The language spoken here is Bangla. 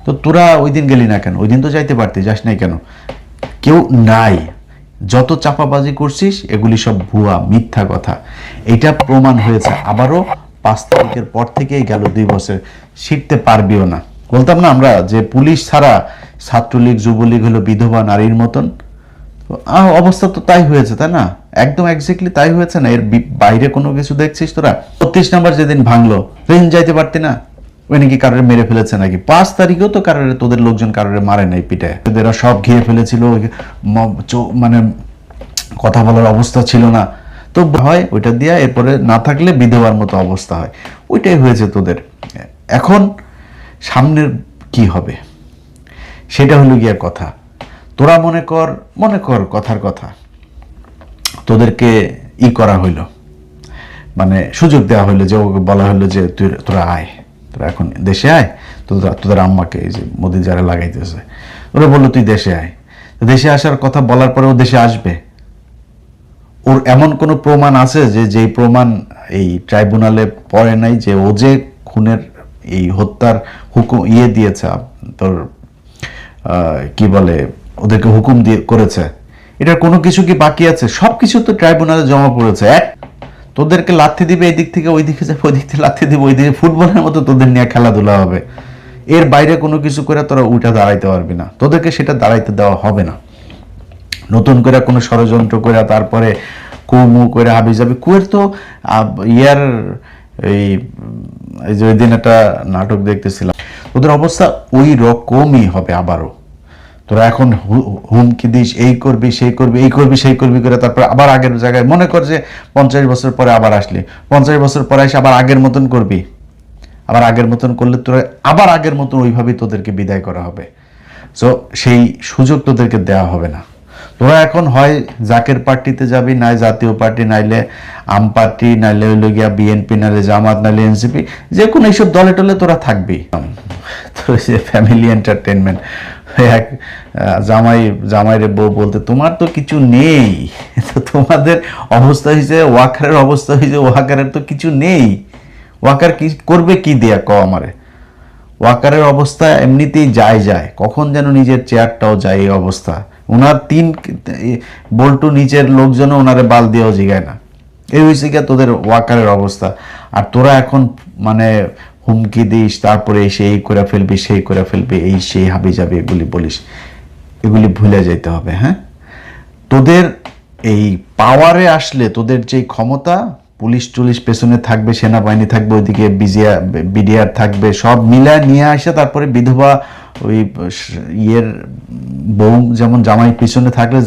তো তোরা ওই দিন গেলি না কেন? ওই দিন তো যাইতে পারতি, যাস নাই কেন? কেউ নাই। যত চাপাবাজি করছিস এগুলি সব ভুয়া, মিথ্যা কথা। এটা প্রমাণ হয়েছে। আবারও 5 তারিখের পর থেকেই গেল 2 বছর, শিখতে পারবিও না। বলতাম না আমরা যে পুলিশ ছাড়া ছাত্রলীগ যুবলীগ হলো বিধবা নারীর মতন। অবস্থা তো তাই হয়েছে, তাই না? একদম এক্স্যাক্টলি তাই হয়েছে না? এর বাইরে কোনো কিছু দেখছিস তোরা? 35 নাম্বার যেদিন ভাঙলো সেদিন যাইতে পারতি না? ওই নাকি কারোর মেরে ফেলেছে নাকি? 5 তারিখেও তো কারোর, তোদের লোকজন কারোর মারে নাই, পিটায়। এরা সব ঘিরে ফেলেছিল, মানে কথা বলার অবস্থা ছিল না। তো হয় ওইটা দিয়া, এরপরে না থাকলে বিধবার মতো অবস্থা হয়। ওইটাই হয়েছে তোদের। এখন সামনের কি হবে সেটা হলো গিয়া কথা। তোরা মনে কর কথার কথা, তোদেরকে করা হইলো, মানে সুযোগ দেওয়া হইলো, যে ওকে বলা হলো যে তোরা আয়, তোরা এখন দেশে আয়। তোদের আম্মাকে, এই যে মোদি যারা লাগাইতেছে, ওরা বললো তুই দেশে আয়। দেশে আসার কথা বলার পরে ও দেশে আসবে? ওর এমন কোনো প্রমাণ আছে যে যেই প্রমাণ এই ট্রাইব্যুনালে পড়ে নাই, যে ও যে খুনের এই হত্যার হুকুম দিয়েছে, তোর কি বলে, ওদেরকে হুকুম দিয়ে করেছে? এটার কোনো কিছু কি বাকি আছে? সব কিছু তো ট্রাইব্যুনালে জমা পড়েছে। তোদেরকে লাথি দিবে এই দিক থেকে, ওই দিকে যাবে, ওই দিক থেকে লাথি দিবে ওই দিকে, ফুটবলের মতো তোদের নিয়ে খেলাধুলা হবে। এর বাইরে কোনো কিছু করে তোরা উঠে দাঁড়াইতে পারবি না, তোদেরকে সেটা দাঁড়াইতে দেওয়া হবে না। নতুন করে কোনো ষড়যন্ত্র করে তারপরে কুমু করে হাবি যাবে। কুয়ের তো ইয়ার এই যে ওই দিন একটা নাটক দেখতেছিলাম, ওদের অবস্থা ওই রকমই হবে আবারও। তোরা এখন হুমকি দিস, এই করবি সেই করবি, এই করবি সেই করবি করে, তারপর আবার আগের জায়গায়, মনে কর যে 50 বছর পরে আবার আসলি, 50 বছর পরে এসে আবার আগের মতন করবি। আবার আগের মতন করলে তোরা আবার আগের মতন ওইভাবেই তোদেরকে বিদায় করা হবে। সো সেই সুযোগ তোদেরকে দেওয়া হবে না। তোরা এখন হয় জাকের পার্টিতে যাবি, নাই জাতীয় পার্টি, নাইলে আম পার্টি, নাইলে হইল গিয়া বিএনপি, নাইলে জামাত, নাইলে এনসিপি, যে কোনো এইসব দলে টলে তোরা থাকবি। তো ফ্যামিলি এন্টারটেনমেন্ট। এক জামাইরে বউ বলতে, তোমার তো কিছু নেই। তো তোমাদের অবস্থা হয়েছে, ওয়াকারের অবস্থা হয়েছে, ওয়াকারের তো কিছু নেই। ওয়াকার কি করবে, কি দিয়া ক আমারে? ওয়াকারের অবস্থা এমনিতেই যায়, কখন যেন নিজের চেয়ারটাও যায় এই অবস্থা। ওনার 3 বল্টু নিচের লোকজনও ওনারে বাল দিয়েও জিগায় না। এই হয়েছে গিয়া তোদের ওয়াকারের অবস্থা। আর তোরা এখন মানে হুমকি দিস, তারপরে এসে এই করে ফেলবি, সেই করে ফেলবি, এই সেই হাবি যাবে, এগুলি বলিস, এগুলি ভুলে যেতে হবে। হ্যাঁ, তোদের এই পাওয়ারে আসলে তোদের যে ক্ষমতা, পুলিশ টুলিশ পেছনে থাকবে, সেনাবাহিনী থাকবে, ওইদিকে বিডিআর থাকবে, সব মিলায় নিয়ে আসে, তারপরে বিধবা ওই বউ যেমন জামাই পিছনে থাকলে